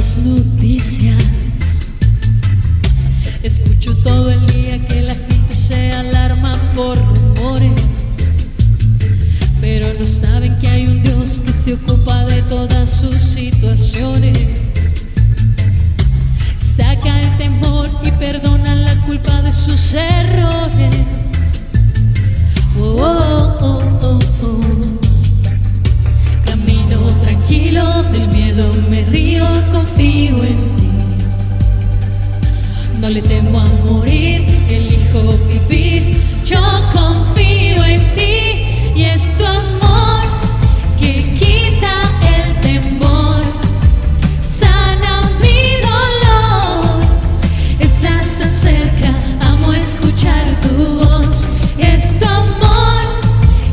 las noticias. Escucho todo el día que la gente se alarma por rumores, pero no saben que hay un Dios que se ocupa de todas sus situaciones. Saca el temor y perdona la culpa de sus errores. Oh, oh, oh, oh, oh. Camino tranquilo, del miedo me río, confío en ti. No le temo a morir, elijo vivir. Yo confío en ti y es tu amor que quita el temor, sana mi dolor. Estás tan cerca, amo escuchar tu voz. Es tu amor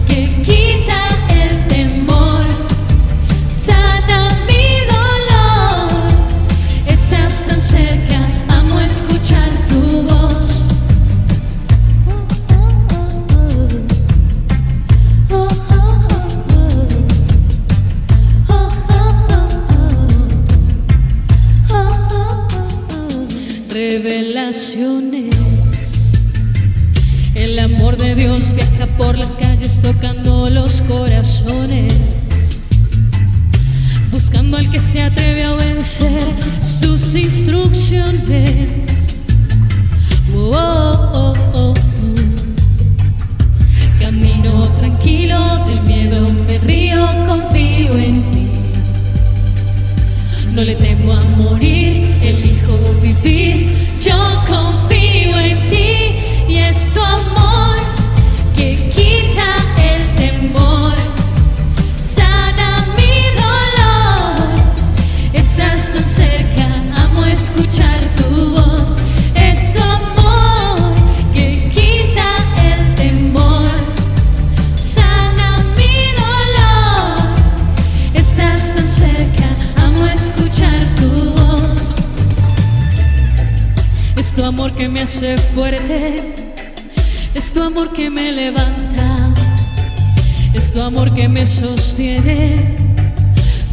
que quita el temor, sana mi dolor. Estás tan cerca, amo escuchar tu voz. Revelaciones. El amor de Dios viaja por las calles tocando los corazones, buscando al que se atreve a obedecer sus instrucciones. Oh, oh, oh, oh, oh. Camino tranquilo, del miedo me río, confío en ti. No le temo a morir, elijo vivir. Yo confío en ti y es tu amor que quita el temor, sana mi dolor. Estás tan cerca, amo escuchar tu voz. Es tu amor que quita el temor, sana mi dolor. Estás tan cerca, amo escuchar tu voz. Es tu amor que me hace fuerte, es tu amor que me levanta, es tu amor que me sostiene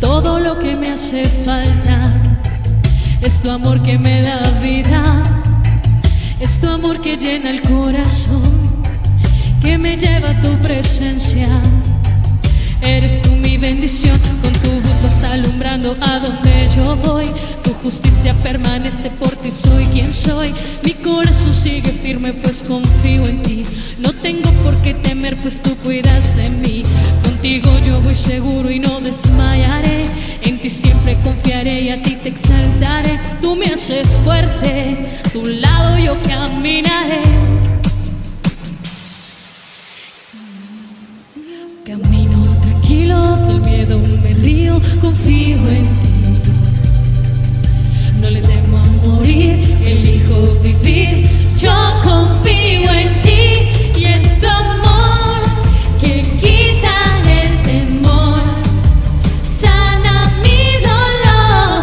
todo lo que me hace falta. Es tu amor que me da vida, es tu amor que llena el corazón, que me lleva a tu presencia. Eres tú mi bendición, con tu luz vas alumbrando a donde yo voy. Tu justicia permanece, por ti soy quien soy. Mi corazón sigue firme, pues confío en ti. No tengo por qué temer, pues tú cuidas de mí. Contigo yo voy seguro y no desmayaré. En ti siempre confiaré y a ti te exaltaré. Tú me haces fuerte, a tu lado yo caminaré. Camino tranquilo, del miedo me río, confío en ti. No le temo a morir, elijo vivir. Yo confío en ti y es tu amor que quita el temor, sana mi dolor.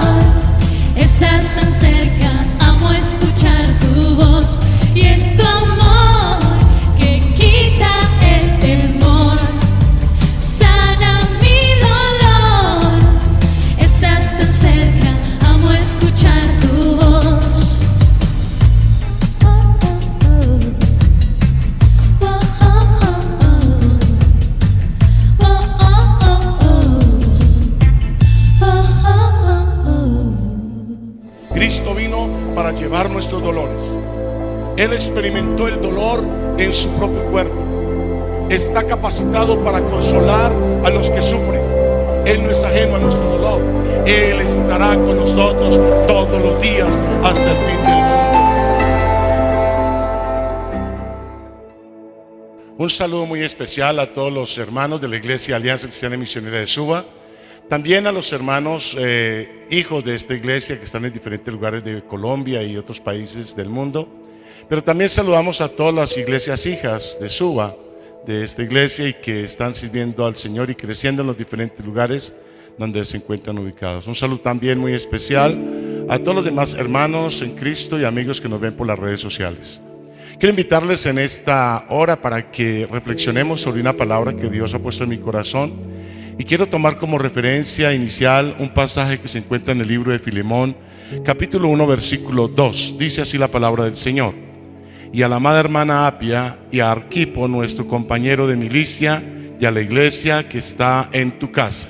Estás tan cerca, amo escuchar tu voz. Y es tu amor que quita el temor, sana mi dolor. Estás tan cerca, amo escuchar tu voz. Cristo vino para llevar nuestros dolores. Él experimentó el dolor en su propio cuerpo. Está capacitado para consolar a los que sufren. Él no es ajeno a nuestro dolor. Él estará con nosotros todos los días hasta el fin del mundo. Un saludo muy especial a todos los hermanos de la Iglesia Alianza Cristiana y Misionera de Suba. También a los hermanos hijos de esta iglesia que están en diferentes lugares de Colombia y otros países del mundo. Pero también saludamos a todas las iglesias hijas de Suba, de esta iglesia, y que están sirviendo al Señor y creciendo en los diferentes lugares donde se encuentran ubicados. Un saludo también muy especial a todos los demás hermanos en Cristo y amigos que nos ven por las redes sociales. Quiero invitarles en esta hora para que reflexionemos sobre una palabra que Dios ha puesto en mi corazón Y quiero tomar como referencia inicial un pasaje que se encuentra en el libro de Filemón, capítulo 1, versículo 2. Dice así la palabra del Señor: y a la amada hermana Apia y a Arquipo, nuestro compañero de milicia, y a la iglesia que está en tu casa.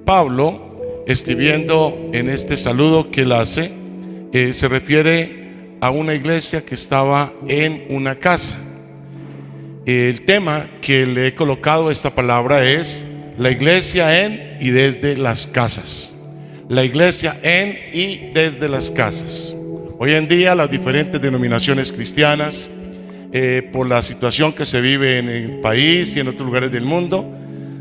Pablo, escribiendo en este saludo que él hace, se refiere a una iglesia que estaba en una casa. El tema que le he colocado a esta palabra es la iglesia en y desde las casas. La iglesia en y desde las casas. Hoy en día las diferentes denominaciones cristianas, por la situación que se vive en el país y en otros lugares del mundo,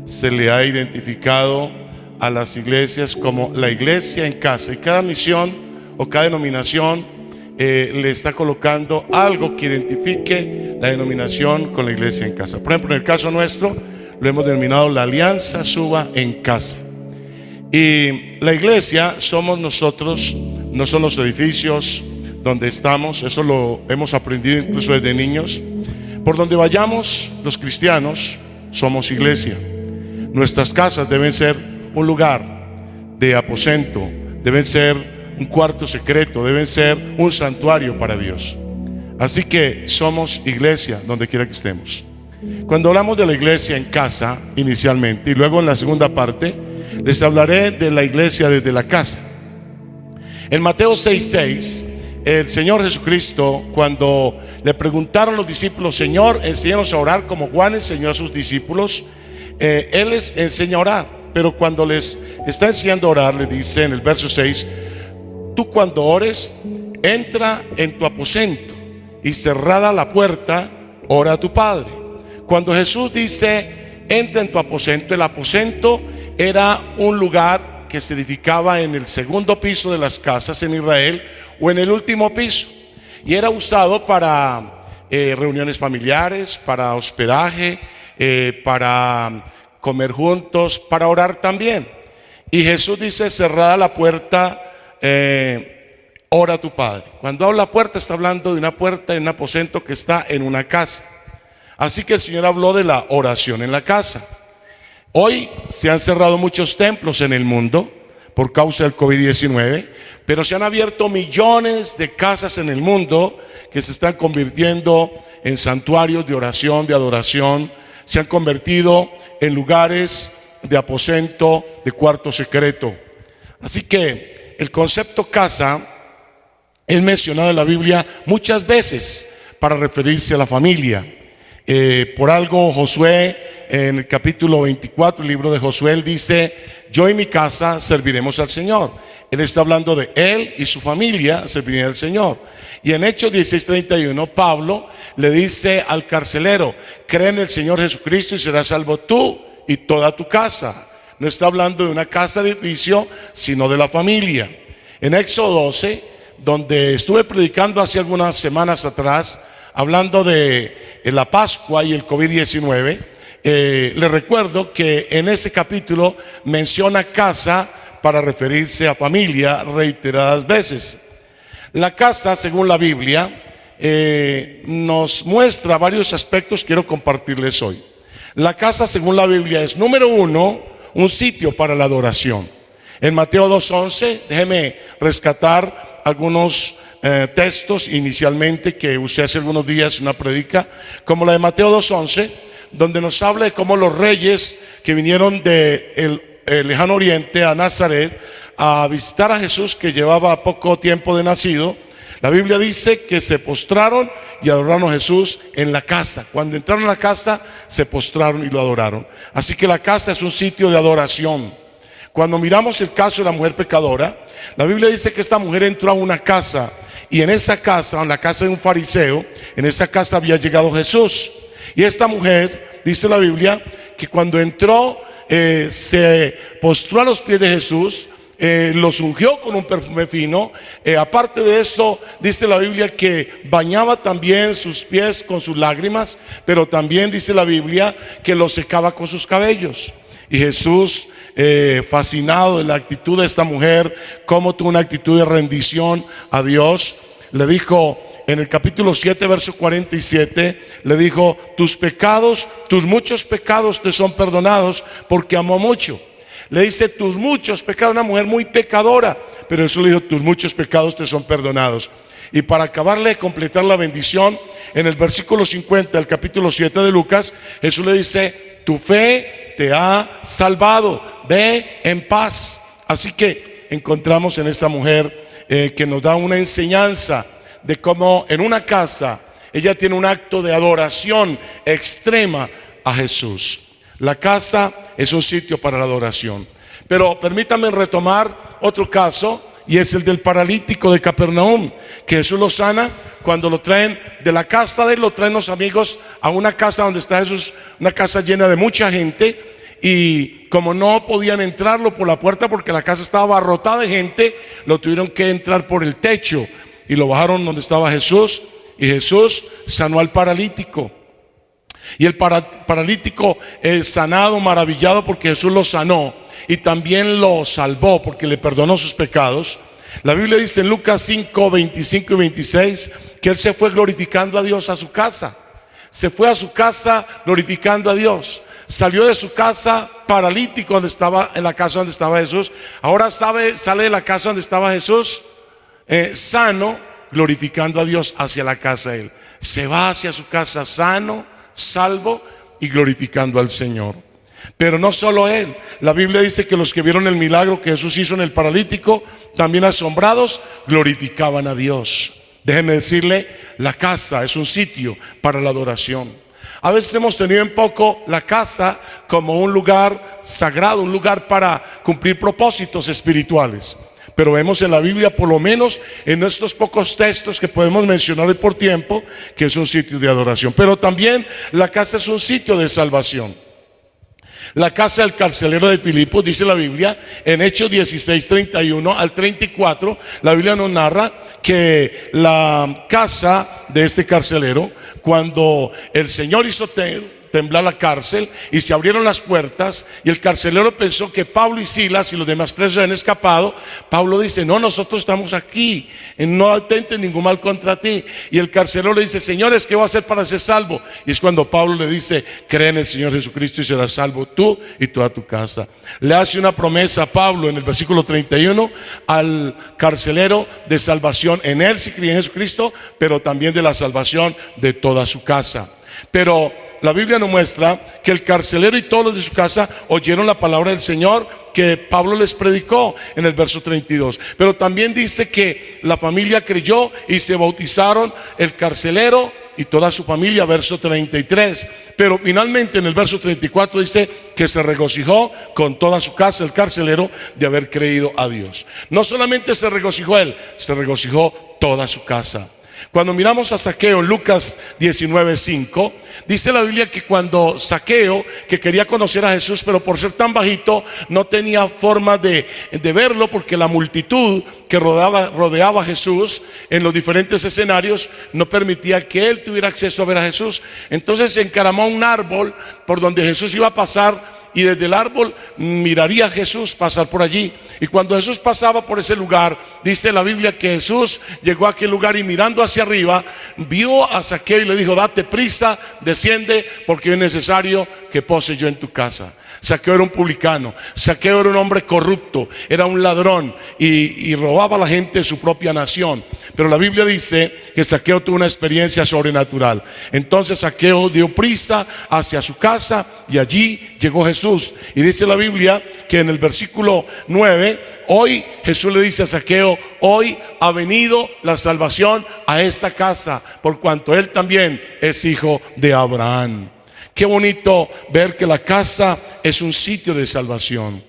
se le ha identificado a las iglesias como la iglesia en casa. Y cada misión o cada denominación le está colocando algo que identifique la denominación con la iglesia en casa. Por ejemplo, en el caso nuestro lo hemos denominado la Alianza Suba en Casa. Y la iglesia somos nosotros, no son los edificios donde estamos. Eso lo hemos aprendido incluso desde niños. Por donde vayamos los cristianos somos iglesia. Nuestras casas deben ser un lugar de aposento, deben ser un cuarto secreto, deben ser un santuario para Dios. Así que somos iglesia donde quiera que estemos. Cuando hablamos de la iglesia en casa inicialmente, y luego en la segunda parte les hablaré de la iglesia desde la casa. En Mateo 6:6, el Señor Jesucristo, cuando le preguntaron los discípulos: Señor, enséñanos a orar como Juan enseñó a sus discípulos, Él les enseña a orar. Pero cuando les está enseñando a orar, le dice en el verso 6: tú cuando ores, entra en tu aposento y cerrada la puerta, ora a tu Padre. Cuando Jesús dice entra en tu aposento, el aposento era un lugar que se edificaba en el segundo piso de las casas en Israel, o en el último piso, y era usado para reuniones familiares, para hospedaje, para comer juntos, para orar también. Y Jesús dice cerrada la puerta, ora a tu Padre. Cuando habla puerta, está hablando de una puerta en un aposento que está en una casa. Así que el Señor habló de la oración en la casa. Hoy se han cerrado muchos templos en el mundo por causa del COVID-19, pero se han abierto millones de casas en el mundo que se están convirtiendo en santuarios de oración, de adoración. Se han convertido en lugares de aposento, de cuarto secreto. Así que el concepto casa es mencionado en la Biblia muchas veces para referirse a la familia. Por algo Josué, en el capítulo 24, el libro de Josué, él dice: yo y mi casa serviremos al Señor. Él está hablando de él y su familia servirían al Señor. Y en Hechos 16:31, Pablo le dice al carcelero: cree en el Señor Jesucristo y serás salvo tú y toda tu casa. No está hablando de una casa de edificio, sino de la familia. En Éxodo 12, donde estuve predicando hace algunas semanas atrás, hablando de la Pascua y el COVID-19, le recuerdo que en ese capítulo menciona casa para referirse a familia reiteradas veces. La casa, según la Biblia, nos muestra varios aspectos que quiero compartirles hoy. La casa, según la Biblia, es, número uno, un sitio para la adoración. En Mateo 2:11, déjeme rescatar algunos textos inicialmente que usé hace algunos días en una predica, como la de Mateo 2:11, donde nos habla de cómo los reyes que vinieron del lejano oriente a Nazaret a visitar a Jesús, que llevaba poco tiempo de nacido, la Biblia dice que se postraron y adoraron a Jesús en la casa. Cuando entraron a la casa, se postraron y lo adoraron. Así que la casa es un sitio de adoración. Cuando miramos el caso de la mujer pecadora, la Biblia dice que esta mujer entró a una casa, y en esa casa, en la casa de un fariseo, en esa casa había llegado Jesús. Y esta mujer, dice la Biblia, que cuando entró, se postró a los pies de Jesús, los ungió con un perfume fino. Aparte de eso, dice la Biblia que bañaba también sus pies con sus lágrimas, pero también dice la Biblia que los secaba con sus cabellos. Y Jesús, fascinado de la actitud de esta mujer, cómo tuvo una actitud de rendición a Dios, le dijo: en el capítulo 7, verso 47, le dijo: tus pecados, tus muchos pecados te son perdonados, porque amó mucho. Le dice tus muchos pecados, una mujer muy pecadora, pero Jesús le dijo: tus muchos pecados te son perdonados. Y para acabarle de completar la bendición, en el versículo 50 del capítulo 7 de Lucas, Jesús le dice: tu fe te ha salvado, ve en paz. Así que encontramos en esta mujer que nos da una enseñanza de cómo en una casa ella tiene un acto de adoración extrema a Jesús. La casa es un sitio para la adoración. Pero permítanme retomar otro caso, y es el del paralítico de Capernaum, que Jesús lo sana cuando lo traen de la casa de él, lo traen los amigos a una casa donde está Jesús, una casa llena de mucha gente. Y como no podían entrarlo por la puerta porque la casa estaba abarrotada de gente, lo tuvieron que entrar por el techo y lo bajaron donde estaba Jesús, y Jesús sanó al paralítico. Y el paralítico sanado, maravillado porque Jesús lo sanó y también lo salvó porque le perdonó sus pecados. La Biblia dice en Lucas 5, 25 y 26 que él se fue glorificando a Dios a su casa. Se fue a su casa glorificando a Dios. Salió de su casa paralítico, donde estaba, en la casa donde estaba Jesús. Ahora sale de la casa donde estaba Jesús sano, glorificando a Dios hacia la casa de él. Se va hacia su casa sano, salvo y glorificando al Señor. Pero no solo él, la Biblia dice que los que vieron el milagro que Jesús hizo en el paralítico, también asombrados, glorificaban a Dios. Déjeme decirle, la casa es un sitio para la adoración. A veces hemos tenido en poco la casa como un lugar sagrado, un lugar para cumplir propósitos espirituales. Pero vemos en la Biblia, por lo menos en estos pocos textos que podemos mencionar hoy por tiempo, que es un sitio de adoración. Pero también la casa es un sitio de salvación. La casa del carcelero de Filipos, dice la Biblia, en Hechos 16, 31 al 34, la Biblia nos narra que la casa de este carcelero, cuando el Señor hizo temblar la cárcel y se abrieron las puertas y el carcelero pensó que Pablo y Silas y los demás presos habían escapado, Pablo dice: no, nosotros estamos aquí, no atenten ningún mal contra ti. Y el carcelero le dice: señores, ¿qué voy a hacer para ser salvo? Y es cuando Pablo le dice: cree en el Señor Jesucristo y serás salvo tú y toda tu casa. Le hace una promesa a Pablo en el versículo 31 al carcelero de salvación en él, si cree en Jesucristo, pero también de la salvación de toda su casa. Pero la Biblia nos muestra que el carcelero y todos los de su casa oyeron la palabra del Señor que Pablo les predicó en el verso 32. Pero también dice que la familia creyó y se bautizaron, el carcelero y toda su familia, verso 33. Pero finalmente en el verso 34 dice que se regocijó con toda su casa el carcelero de haber creído a Dios. No solamente se regocijó él, se regocijó toda su casa. Cuando miramos a Zaqueo en Lucas 19:5, dice la Biblia que cuando Zaqueo, que quería conocer a Jesús, pero por ser tan bajito no tenía forma de verlo, porque la multitud que rodeaba a Jesús en los diferentes escenarios no permitía que él tuviera acceso a ver a Jesús. Entonces se encaramó a un árbol por donde Jesús iba a pasar, y desde el árbol miraría a Jesús pasar por allí. Y cuando Jesús pasaba por ese lugar, dice la Biblia que Jesús llegó a aquel lugar y mirando hacia arriba, vio a Zaqueo y le dijo: date prisa, desciende, porque es necesario que pose yo en tu casa. Zaqueo era un publicano, Zaqueo era un hombre corrupto, era un ladrón y robaba a la gente de su propia nación. Pero la Biblia dice que Zaqueo tuvo una experiencia sobrenatural. Entonces Zaqueo dio prisa hacia su casa y allí llegó Jesús. Y dice la Biblia que en el versículo 9, hoy Jesús le dice a Zaqueo: hoy ha venido la salvación a esta casa, por cuanto él también es hijo de Abraham. Qué bonito ver que la casa es un sitio de salvación.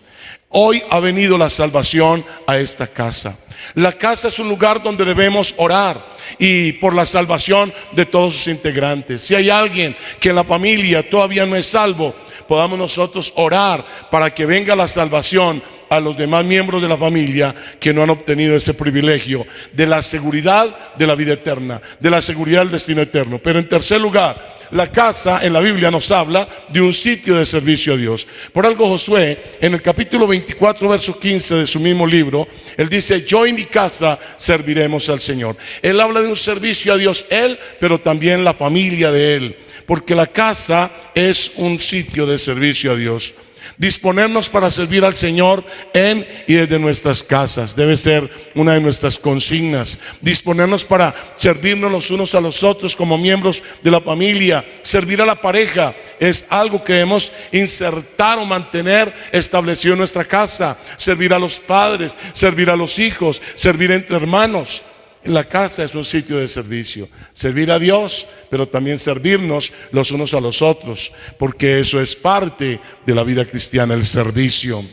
Hoy ha venido la salvación a esta casa. La casa es un lugar donde debemos orar y por la salvación de todos sus integrantes. Si hay alguien que en la familia todavía no es salvo, podamos nosotros orar para que venga la salvación a los demás miembros de la familia que no han obtenido ese privilegio de la seguridad de la vida eterna, de la seguridad del destino eterno. Pero en tercer lugar, la casa en la Biblia nos habla de un sitio de servicio a Dios. Por algo Josué, en el capítulo 24, verso 15 de su mismo libro, él dice: yo y mi casa serviremos al Señor. Él habla de un servicio a Dios, él, pero también la familia de él, porque la casa es un sitio de servicio a Dios. Disponernos para servir al Señor en y desde nuestras casas debe ser una de nuestras consignas. Disponernos para servirnos los unos a los otros como miembros de la familia. Servir a la pareja es algo que debemos insertar o mantener establecido en nuestra casa. Servir a los padres, servir a los hijos, servir entre hermanos. La casa es un sitio de servicio. Servir a Dios, pero también servirnos los unos a los otros, porque eso es parte de la vida cristiana, el servicio.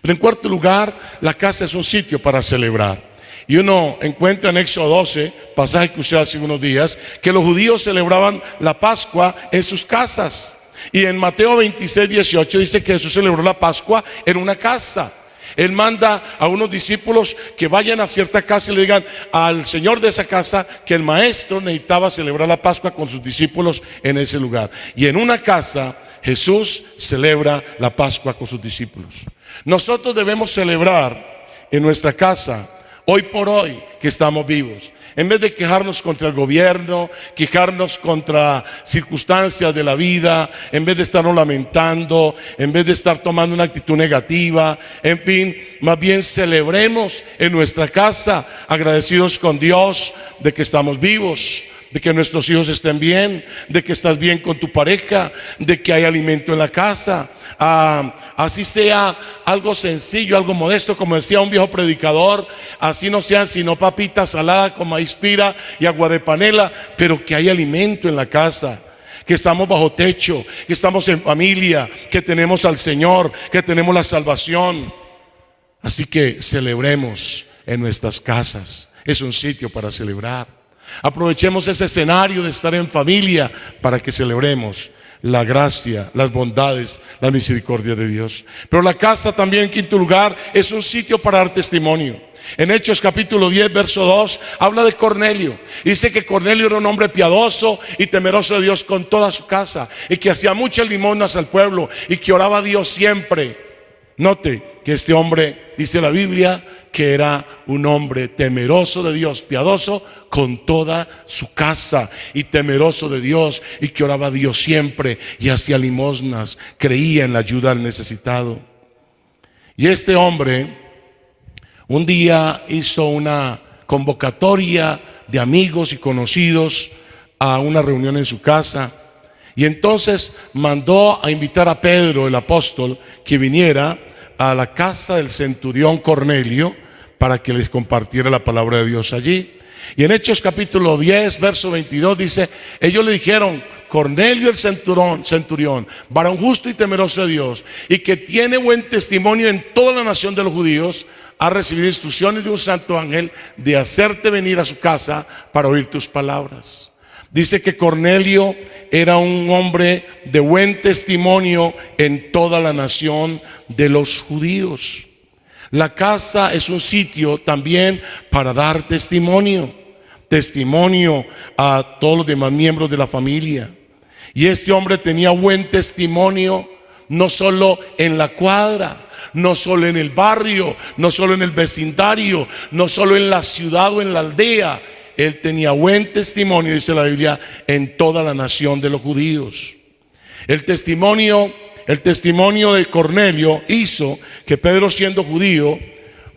Pero en cuarto lugar, la casa es un sitio para celebrar. Y uno encuentra en Éxodo 12, pasaje que usé hace unos días, que los judíos celebraban la Pascua en sus casas. Y en Mateo 26, 18 dice que Jesús celebró la Pascua en una casa. Él manda a unos discípulos que vayan a cierta casa y le digan al señor de esa casa que el maestro necesitaba celebrar la Pascua con sus discípulos en ese lugar. Y en una casa Jesús celebra la Pascua con sus discípulos. Nosotros debemos celebrar en nuestra casa, hoy por hoy que estamos vivos. En vez de quejarnos contra el gobierno, quejarnos contra circunstancias de la vida, en vez de estarnos lamentando, en vez de estar tomando una actitud negativa, en fin, más bien celebremos en nuestra casa, agradecidos con Dios de que estamos vivos, de que nuestros hijos estén bien, de que estás bien con tu pareja, de que hay alimento en la casa. Así sea algo sencillo, algo modesto, como decía un viejo predicador, así no sean sino papitas saladas con maíz pira y agua de panela, pero que hay alimento en la casa, que estamos bajo techo, que estamos en familia, que tenemos al Señor, que tenemos la salvación. Así que celebremos en nuestras casas, es un sitio para celebrar. Aprovechemos ese escenario de estar en familia para que celebremos la gracia, las bondades, la misericordia de Dios. Pero la casa también, en quinto lugar, es un sitio para dar testimonio. En Hechos capítulo 10, verso 2, habla de Cornelio. Dice que Cornelio era un hombre piadoso y temeroso de Dios con toda su casa, y que hacía muchas limosnas al pueblo y que oraba a Dios siempre. Note que este hombre, dice la Biblia, que era un hombre temeroso de Dios, piadoso con toda su casa y temeroso de Dios, y que oraba a Dios siempre y hacía limosnas, creía en la ayuda al necesitado. Y este hombre un día hizo una convocatoria de amigos y conocidos a una reunión en su casa, y entonces mandó a invitar a Pedro, el apóstol, que viniera a la casa del centurión Cornelio para que les compartiera la palabra de Dios allí. Y en Hechos capítulo 10, verso 22 dice: ellos le dijeron: Cornelio el centurión, varón justo y temeroso de Dios, y que tiene buen testimonio en toda la nación de los judíos, ha recibido instrucciones de un santo ángel de hacerte venir a su casa para oír tus palabras. Dice que Cornelio era un hombre de buen testimonio en toda la nación de los judíos. La casa es un sitio también para dar testimonio a todos los demás miembros de la familia. Y este hombre tenía buen testimonio no solo en la cuadra, no solo en el barrio, no solo en el vecindario, no solo en la ciudad o en la aldea. Él tenía buen testimonio, dice la Biblia, en toda la nación de los judíos. El testimonio de Cornelio hizo que Pedro, siendo judío,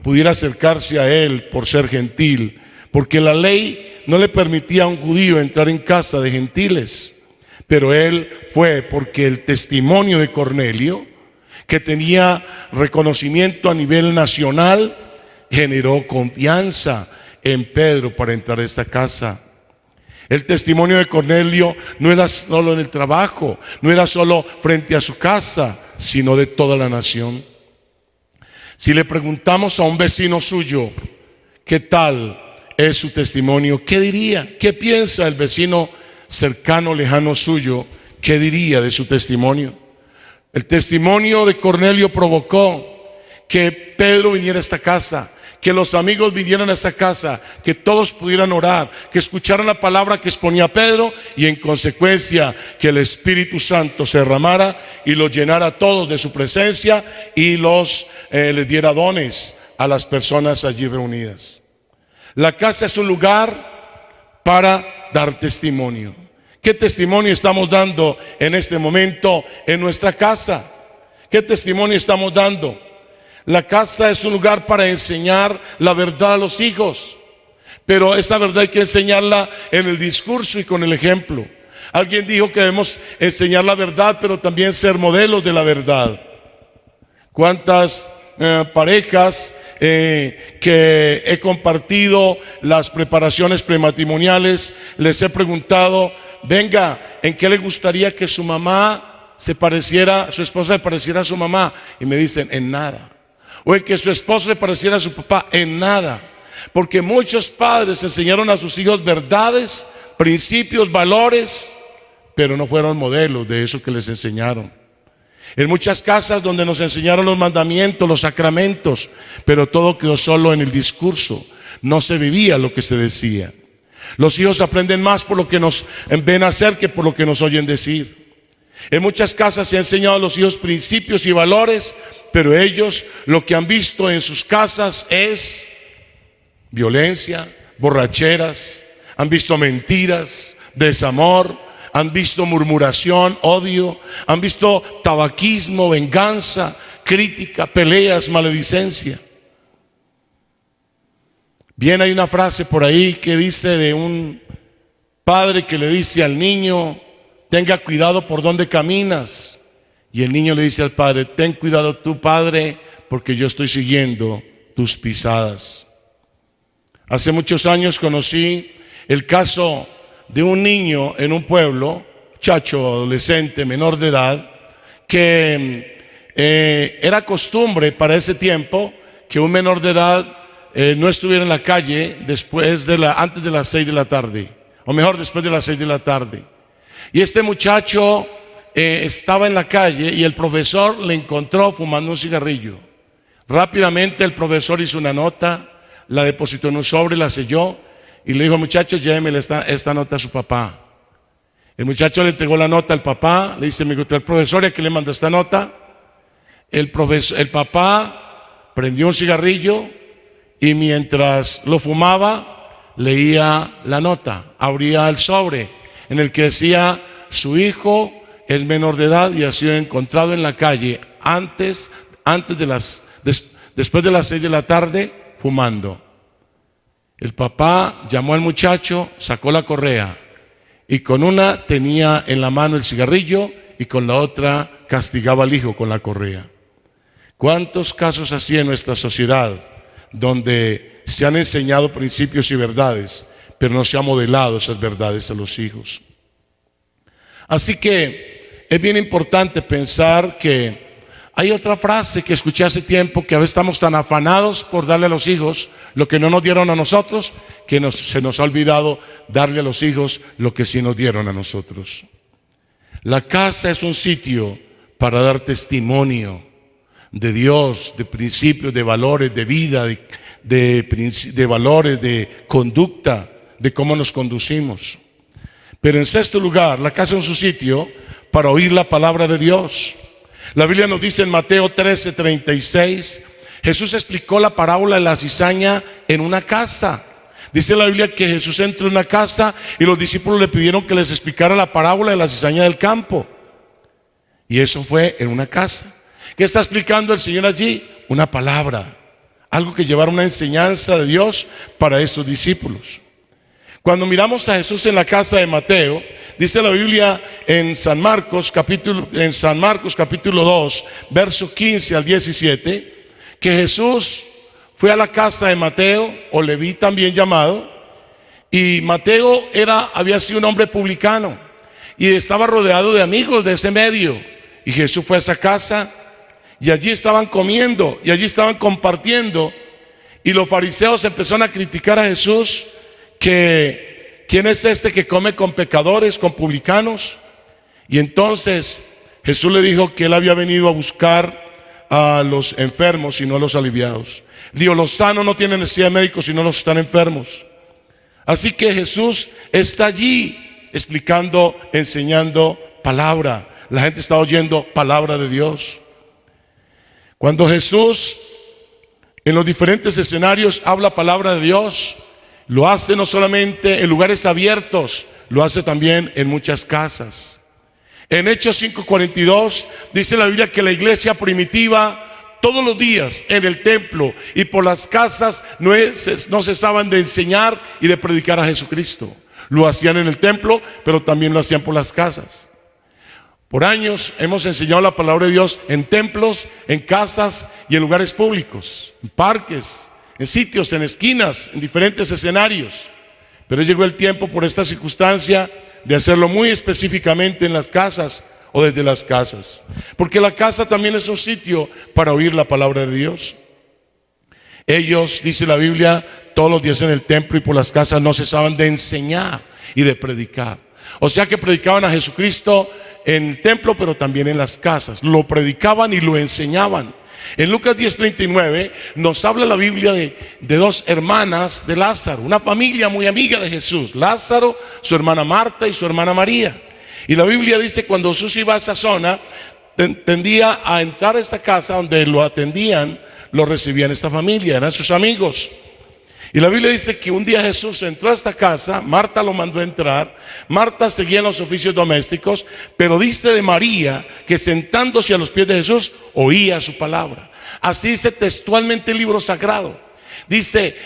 pudiera acercarse a él por ser gentil, porque la ley no le permitía a un judío entrar en casa de gentiles. Pero él fue porque el testimonio de Cornelio, que tenía reconocimiento a nivel nacional, generó confianza en Pedro para entrar a esta casa. El testimonio de Cornelio no era solo en el trabajo, no era solo frente a su casa, sino de toda la nación. Si le preguntamos a un vecino suyo qué tal es su testimonio, ¿qué diría? ¿Qué piensa el vecino cercano, lejano suyo? ¿Qué diría de su testimonio? El testimonio de Cornelio provocó que Pedro viniera a esta casa, que los amigos vinieran a esa casa, que todos pudieran orar, que escucharan la palabra que exponía Pedro y en consecuencia que el Espíritu Santo se derramara y los llenara a todos de su presencia y les diera dones a las personas allí reunidas. La casa es un lugar para dar testimonio. ¿Qué testimonio estamos dando en este momento en nuestra casa? ¿Qué testimonio estamos dando? La casa es un lugar para enseñar la verdad a los hijos, pero esa verdad hay que enseñarla en el discurso y con el ejemplo. Alguien dijo que debemos enseñar la verdad, pero también ser modelos de la verdad. ¿Cuántas parejas que he compartido las preparaciones prematrimoniales, les he preguntado, venga, ¿en qué le gustaría que su mamá su esposa se pareciera a su mamá? Y me dicen, en nada. O en que su esposo se pareciera a su papá, en nada. Porque muchos padres enseñaron a sus hijos verdades, principios, valores, pero no fueron modelos de eso que les enseñaron. En muchas casas donde nos enseñaron los mandamientos, los sacramentos, pero todo quedó solo en el discurso. No se vivía lo que se decía. Los hijos aprenden más por lo que nos ven hacer que por lo que nos oyen decir. En muchas casas se ha enseñado a los hijos principios y valores, pero ellos lo que han visto en sus casas es violencia, borracheras, han visto mentiras, desamor, han visto murmuración, odio, han visto tabaquismo, venganza, crítica, peleas, maledicencia. Bien, hay una frase por ahí que dice de un padre que le dice al niño, tenga cuidado por donde caminas. Y el niño le dice al padre, ten cuidado tú, padre, porque yo estoy siguiendo tus pisadas. Hace muchos años conocí el caso de un niño en un pueblo, muchacho, adolescente, menor de edad, que era costumbre para ese tiempo que un menor de edad no estuviera en la calle antes de las 6 de la tarde, o mejor, después de las 6 de la tarde. Y este muchacho estaba en la calle y el profesor le encontró fumando un cigarrillo. Rápidamente el profesor hizo una nota, la depositó en un sobre, la selló y le dijo, muchachos, llévenme esta nota a su papá. El muchacho le entregó la nota al papá, le dice, me encontré al profesor, ¿y a quién le mandó esta nota? El papá prendió un cigarrillo y mientras lo fumaba, leía la nota, abría el sobre en el que decía, su hijo es menor de edad y ha sido encontrado en la calle después de las 6 de la tarde fumando. El papá llamó al muchacho, sacó la correa y con una tenía en la mano el cigarrillo y con la otra castigaba al hijo con la correa. ¿Cuántos casos así en nuestra sociedad donde se han enseñado principios y verdades, pero no se ha modelado esas verdades a los hijos? Así que es bien importante pensar que hay otra frase que escuché hace tiempo, que a veces estamos tan afanados por darle a los hijos lo que no nos dieron a nosotros, que se nos ha olvidado darle a los hijos lo que sí nos dieron a nosotros. La casa es un sitio para dar testimonio de Dios, de principios, de valores, de vida, de valores, de conducta, de cómo nos conducimos. Pero en sexto lugar, la casa es un sitio para oír la palabra de Dios. La Biblia nos dice en Mateo 13:36, Jesús explicó la parábola de la cizaña en una casa. Dice la Biblia que Jesús entró en una casa y los discípulos le pidieron que les explicara la parábola de la cizaña del campo. Y eso fue en una casa. ¿Qué está explicando el Señor allí? Una palabra, algo que llevara una enseñanza de Dios para estos discípulos. Cuando miramos a Jesús en la casa de Mateo, dice la Biblia en San Marcos capítulo 2, verso 15 al 17, que Jesús fue a la casa de Mateo, o Leví también llamado, y Mateo había sido un hombre publicano y estaba rodeado de amigos de ese medio. Y Jesús fue a esa casa y allí estaban comiendo y allí estaban compartiendo, y los fariseos empezaron a criticar a Jesús, que ¿quién es este que come con pecadores, con publicanos? Y entonces Jesús le dijo que él había venido a buscar a los enfermos, sino a los aliviados. Digo, los sanos no tienen necesidad de médicos, sino los que están enfermos. Así que Jesús está allí explicando, enseñando palabra. La gente está oyendo palabra de Dios. Cuando Jesús en los diferentes escenarios habla palabra de Dios, lo hace no solamente en lugares abiertos, lo hace también en muchas casas. En Hechos 5:42 dice la Biblia que la iglesia primitiva todos los días en el templo y por las casas no cesaban de enseñar y de predicar a Jesucristo. Lo hacían en el templo, pero también lo hacían por las casas. Por años hemos enseñado la palabra de Dios en templos, en casas y en lugares públicos, en parques, en sitios, en esquinas, en diferentes escenarios. Pero llegó el tiempo por esta circunstancia de hacerlo muy específicamente en las casas o desde las casas. Porque la casa también es un sitio para oír la palabra de Dios. Ellos, dice la Biblia, todos los días en el templo y por las casas no cesaban de enseñar y de predicar. O sea que predicaban a Jesucristo en el templo, pero también en las casas. Lo predicaban y lo enseñaban. En Lucas 10:39 nos habla la Biblia de dos hermanas de Lázaro, una familia muy amiga de Jesús. Lázaro, su hermana Marta y su hermana María. Y la Biblia dice cuando Jesús iba a esa zona, tendía a entrar a esa casa donde lo atendían, lo recibían esta familia, eran sus amigos. Y la Biblia dice que un día Jesús entró a esta casa, Marta lo mandó a entrar, Marta seguía en los oficios domésticos, pero dice de María que sentándose a los pies de Jesús oía su palabra. Así dice textualmente el libro sagrado. Dice,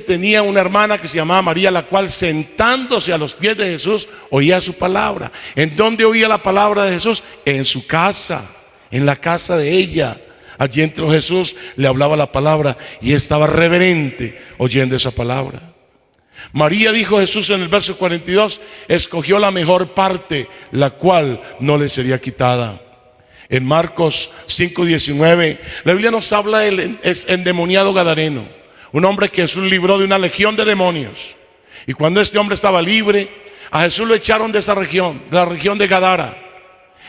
tenía una hermana que se llamaba María, la cual sentándose a los pies de Jesús oía su palabra. ¿En dónde oía la palabra de Jesús? En su casa, en la casa de ella. Allí entró Jesús, le hablaba la palabra y estaba reverente oyendo esa palabra. María, dijo Jesús en el verso 42, escogió la mejor parte, la cual no le sería quitada. En Marcos 5:19, la Biblia nos habla del endemoniado gadareno, un hombre que Jesús libró de una legión de demonios. Y cuando este hombre estaba libre, a Jesús lo echaron de esa región, de la región de Gadara.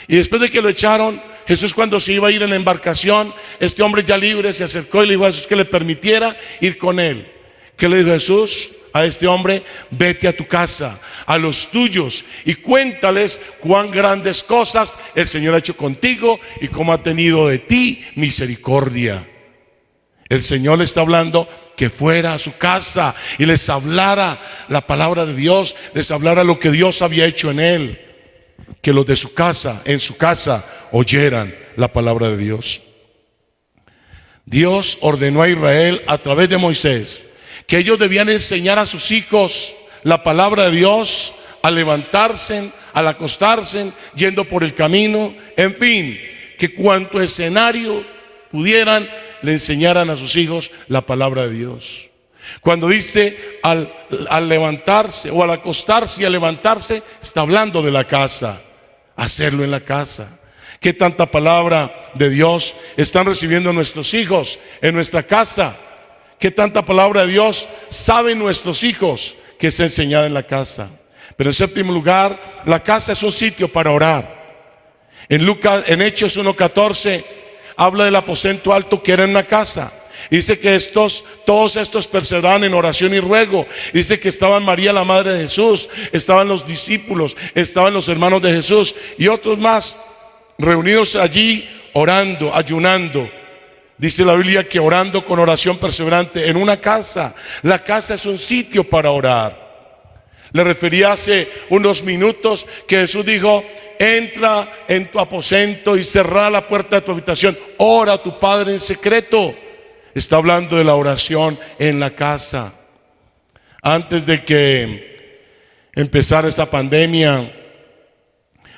Y después de que lo echaron, Jesús, cuando se iba a ir en la embarcación, este hombre ya libre se acercó y le dijo a Jesús que le permitiera ir con él. ¿Qué le dijo Jesús a este hombre? Vete a tu casa, a los tuyos, y cuéntales cuán grandes cosas el Señor ha hecho contigo y cómo ha tenido de ti misericordia. El Señor le está hablando que fuera a su casa y les hablara la palabra de Dios, les hablara lo que Dios había hecho en él. Que los de su casa, en su casa, oyeran la palabra de Dios. Dios ordenó a Israel a través de Moisés que ellos debían enseñar a sus hijos la palabra de Dios al levantarse, al acostarse, yendo por el camino, en fin, que cuanto escenario pudieran le enseñaran a sus hijos la palabra de Dios. Cuando dice al levantarse o al acostarse y al levantarse, está hablando de la casa, hacerlo en la casa. ¿Qué tanta palabra de Dios están recibiendo nuestros hijos en nuestra casa? ¿Qué tanta palabra de Dios saben nuestros hijos que es enseñada en la casa? Pero en séptimo lugar, la casa es un sitio para orar. En Hechos 1:14 habla del aposento alto que era en una casa. Dice que todos estos perseveraban en oración y ruego. Dice que estaban María, la madre de Jesús, estaban los discípulos, estaban los hermanos de Jesús y otros más reunidos allí orando, ayunando. Dice la Biblia que orando con oración perseverante en una casa. La casa es un sitio para orar. Le refería hace unos minutos que Jesús dijo: entra en tu aposento y cerrá la puerta de tu habitación, ora a tu Padre en secreto. Está hablando de la oración en la casa. Antes de que empezara esta pandemia,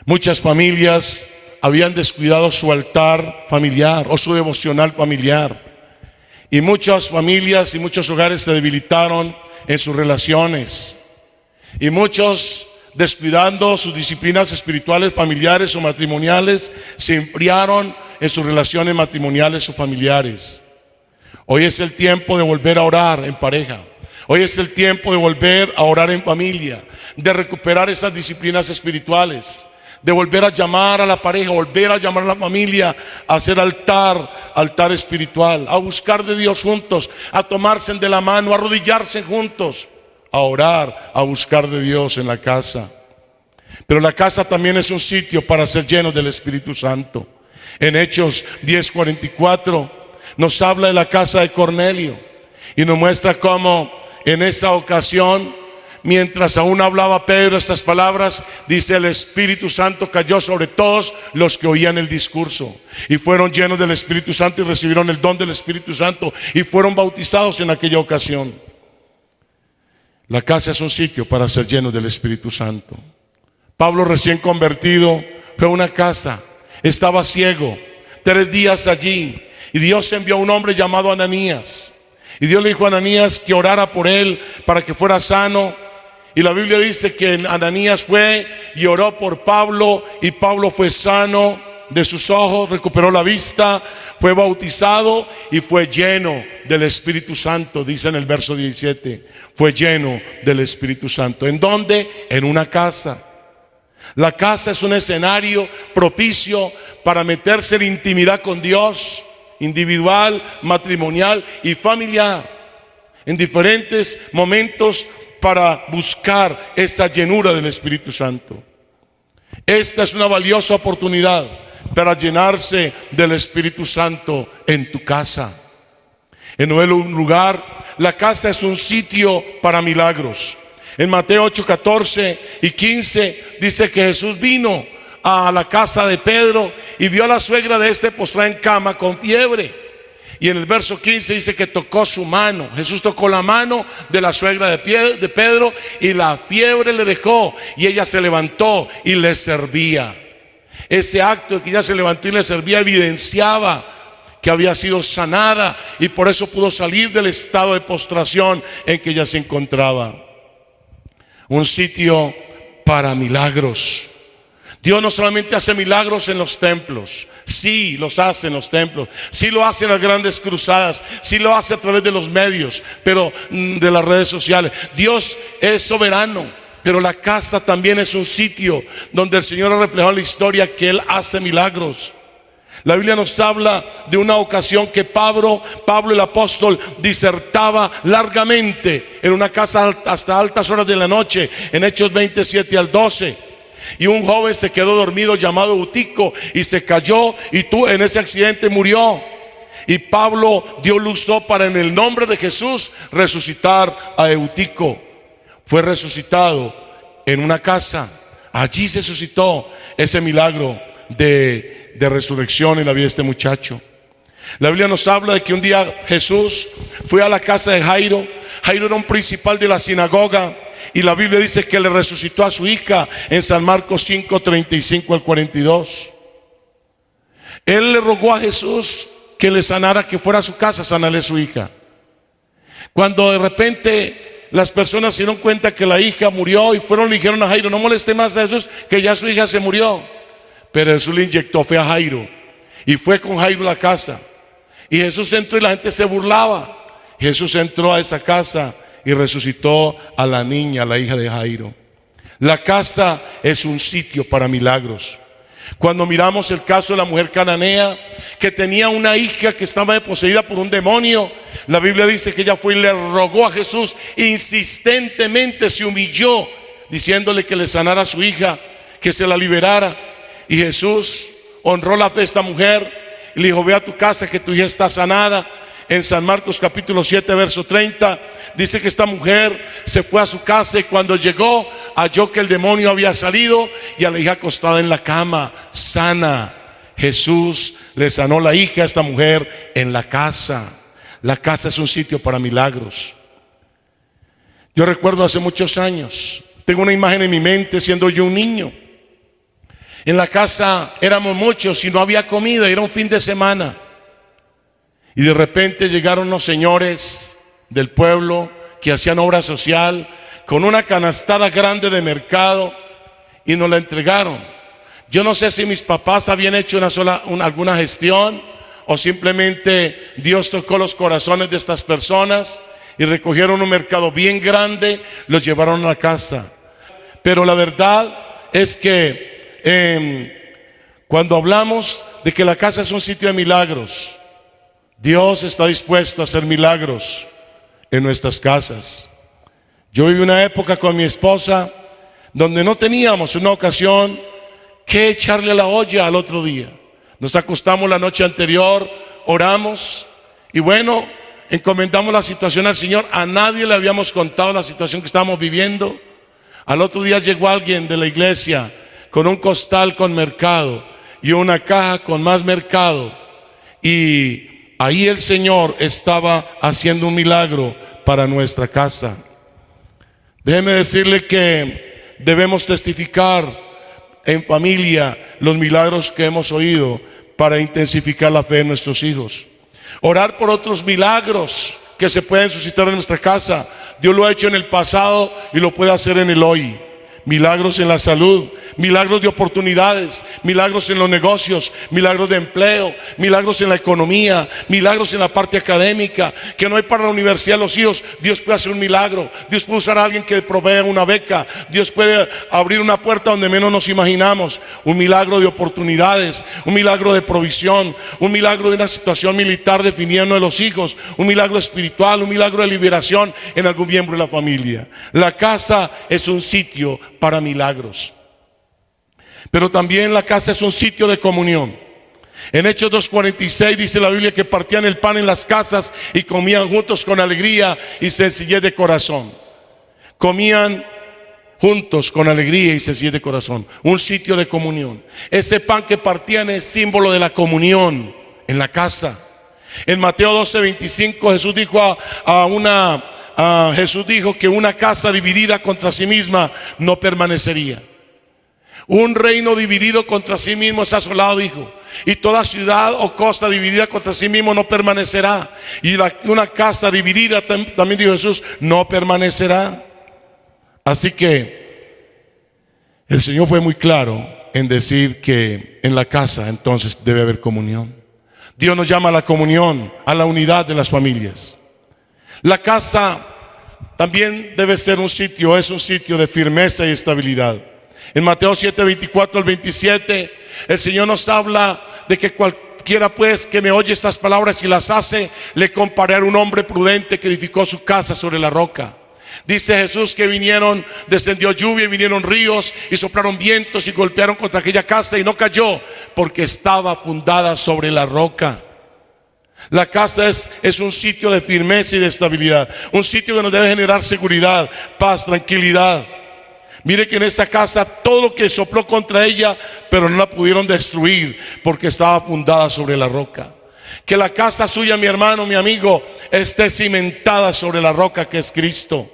muchas familias habían descuidado su altar familiar o su devocional familiar. Y muchas familias y muchos hogares se debilitaron en sus relaciones. Y muchos, descuidando sus disciplinas espirituales, familiares o matrimoniales, se enfriaron en sus relaciones matrimoniales o familiares. Hoy es el tiempo de volver a orar en pareja. Hoy es el tiempo de volver a orar en familia, de recuperar esas disciplinas espirituales, de volver a llamar a la pareja, volver a llamar a la familia, a hacer altar espiritual, a buscar de Dios juntos, a tomarse de la mano, a arrodillarse juntos, a orar, a buscar de Dios en la casa. Pero la casa también es un sitio para ser lleno del Espíritu Santo. En Hechos 10:44 nos habla de la casa de Cornelio y nos muestra cómo en esa ocasión, mientras aún hablaba Pedro estas palabras, dice: el Espíritu Santo cayó sobre todos los que oían el discurso, y fueron llenos del Espíritu Santo y recibieron el don del Espíritu Santo y fueron bautizados en aquella ocasión. La casa es un sitio para ser lleno del Espíritu Santo. Pablo, recién convertido, fue a una casa, estaba ciego, 3 días allí, y Dios envió a un hombre llamado Ananías, y Dios le dijo a Ananías que orara por él para que fuera sano. Y la Biblia dice que Ananías fue y oró por Pablo, y Pablo fue sano de sus ojos, recuperó la vista, fue bautizado y fue lleno del Espíritu Santo. Dice en el verso 17, fue lleno del Espíritu Santo. ¿En dónde? En una casa. La casa es un escenario propicio para meterse en intimidad con Dios, individual, matrimonial y familiar, en diferentes momentos, para buscar esa llenura del Espíritu Santo. Esta es una valiosa oportunidad para llenarse del Espíritu Santo en tu casa. En nuevo lugar, la casa es un sitio para milagros. En Mateo 8:14 y 15 dice que Jesús vino a la casa de Pedro y vio a la suegra de este postrada en cama con fiebre. Y en el verso 15 dice que tocó su mano. Jesús tocó la mano de la suegra de Pedro y la fiebre le dejó y ella se levantó y le servía. Ese acto de que ella se levantó y le servía evidenciaba que había sido sanada, y por eso pudo salir del estado de postración en que ella se encontraba. Un sitio para milagros. Dios no solamente hace milagros en los templos, sí los hace en los templos, sí lo hace en las grandes cruzadas, sí lo hace a través de los medios, pero de las redes sociales. Dios es soberano, pero la casa también es un sitio donde el Señor ha reflejado en la historia que Él hace milagros. La Biblia nos habla de una ocasión que Pablo el apóstol disertaba largamente en una casa hasta altas horas de la noche, en Hechos 27 al 12. Y un joven se quedó dormido llamado Eutico y se cayó y en ese accidente murió. Y Pablo dio luz para, en el nombre de Jesús, resucitar a Eutico. Fue resucitado en una casa. Allí se suscitó ese milagro de resurrección en la vida de este muchacho. La Biblia nos habla de que un día Jesús fue a la casa de Jairo. Jairo era un principal de la sinagoga, y la Biblia dice que le resucitó a su hija en San Marcos 5:35 al 42. Él le rogó a Jesús que le sanara, que fuera a su casa a sanarle a su hija. Cuando de repente las personas se dieron cuenta que la hija murió, y fueron y le dijeron a Jairo: no moleste más a Jesús, que ya su hija se murió. Pero Jesús le inyectó fe a Jairo, y fue con Jairo a la casa. Y Jesús entró y la gente se burlaba. Jesús entró a esa casa y resucitó a la niña, la hija de Jairo. La casa es un sitio para milagros. Cuando miramos el caso de la mujer cananea, que tenía una hija que estaba poseída por un demonio, la Biblia dice que ella fue y le rogó a Jesús, insistentemente se humilló, diciéndole que le sanara a su hija, que se la liberara. Y Jesús honró la fe de esta mujer y le dijo: ve a tu casa, que tu hija está sanada. En San Marcos capítulo 7 verso 30 dice que esta mujer se fue a su casa, y cuando llegó halló que el demonio había salido y a la hija acostada en la cama, sana. Jesús le sanó la hija a esta mujer en la casa. La casa es un sitio para milagros. Yo recuerdo hace muchos años, tengo una imagen en mi mente siendo yo un niño. En la casa éramos muchos y no había comida, era un fin de semana. Y de repente llegaron unos señores del pueblo que hacían obra social con una canastada grande de mercado y nos la entregaron. Yo no sé si mis papás habían hecho alguna gestión, o simplemente Dios tocó los corazones de estas personas y recogieron un mercado bien grande, los llevaron a la casa. Pero la verdad es que cuando hablamos de que la casa es un sitio de milagros, Dios está dispuesto a hacer milagros en nuestras casas. Yo viví una época con mi esposa donde no teníamos en una ocasión que echarle a la olla al otro día. Nos acostamos la noche anterior, oramos y bueno, encomendamos la situación al Señor. A nadie le habíamos contado la situación que estábamos viviendo. Al otro día llegó alguien de la iglesia con un costal con mercado y una caja con más mercado, y ahí el Señor estaba haciendo un milagro para nuestra casa. Déjeme decirle que debemos testificar en familia los milagros que hemos oído para intensificar la fe en nuestros hijos. Orar por otros milagros que se pueden suscitar en nuestra casa. Dios lo ha hecho en el pasado y lo puede hacer en el hoy. Milagros en la salud, milagros de oportunidades, milagros en los negocios, milagros de empleo, milagros en la economía, milagros en la parte académica. Que no hay para la universidad de los hijos, Dios puede hacer un milagro. Dios puede usar a alguien que provea una beca. Dios puede abrir una puerta donde menos nos imaginamos. Un milagro de oportunidades, un milagro de provisión, un milagro de una situación militar definiendo de los hijos, un milagro espiritual, un milagro de liberación en algún miembro de la familia. La casa es un sitio para milagros, pero también la casa es un sitio de comunión. En Hechos 2:46 dice la Biblia que partían el pan en las casas y comían juntos con alegría y sencillez de corazón. Comían juntos con alegría y sencillez de corazón. Un sitio de comunión. Ese pan que partían es símbolo de la comunión en la casa. En Mateo 12:25 Jesús dijo Jesús dijo que una casa dividida contra sí misma no permanecería. Un reino dividido contra sí mismo es asolado, dijo. Y toda ciudad o costa dividida contra sí mismo no permanecerá. Y una casa dividida, también dijo Jesús, no permanecerá. Así que el Señor fue muy claro en decir que en la casa entonces debe haber comunión. Dios nos llama a la comunión, a la unidad de las familias. La casa también debe ser un sitio, es un sitio de firmeza y estabilidad. En Mateo 7:24 al 27, el Señor nos habla de que cualquiera pues que me oye estas palabras y las hace, le compararé a un hombre prudente que edificó su casa sobre la roca. Dice Jesús que descendió lluvia y vinieron ríos y soplaron vientos y golpearon contra aquella casa y no cayó porque estaba fundada sobre la roca. La casa es un sitio de firmeza y de estabilidad, un sitio que nos debe generar seguridad, paz, tranquilidad. Mire que en esa casa todo lo que sopló contra ella, pero no la pudieron destruir porque estaba fundada sobre la roca. Que la casa suya, mi hermano, mi amigo, esté cimentada sobre la roca que es Cristo.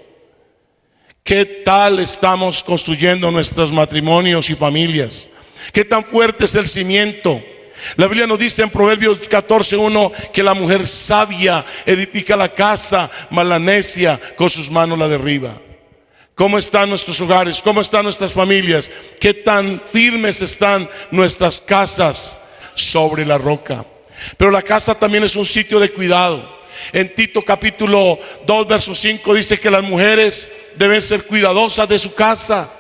¿Qué tal estamos construyendo nuestros matrimonios y familias? ¿Qué tan fuerte es el cimiento? La Biblia nos dice en Proverbios 14:1 que la mujer sabia edifica la casa, mas la necia con sus manos la derriba. ¿Cómo están nuestros hogares? ¿Cómo están nuestras familias? ¿Qué tan firmes están nuestras casas sobre la roca? Pero la casa también es un sitio de cuidado. En Tito capítulo 2 verso 5 dice que las mujeres deben ser cuidadosas de su casa,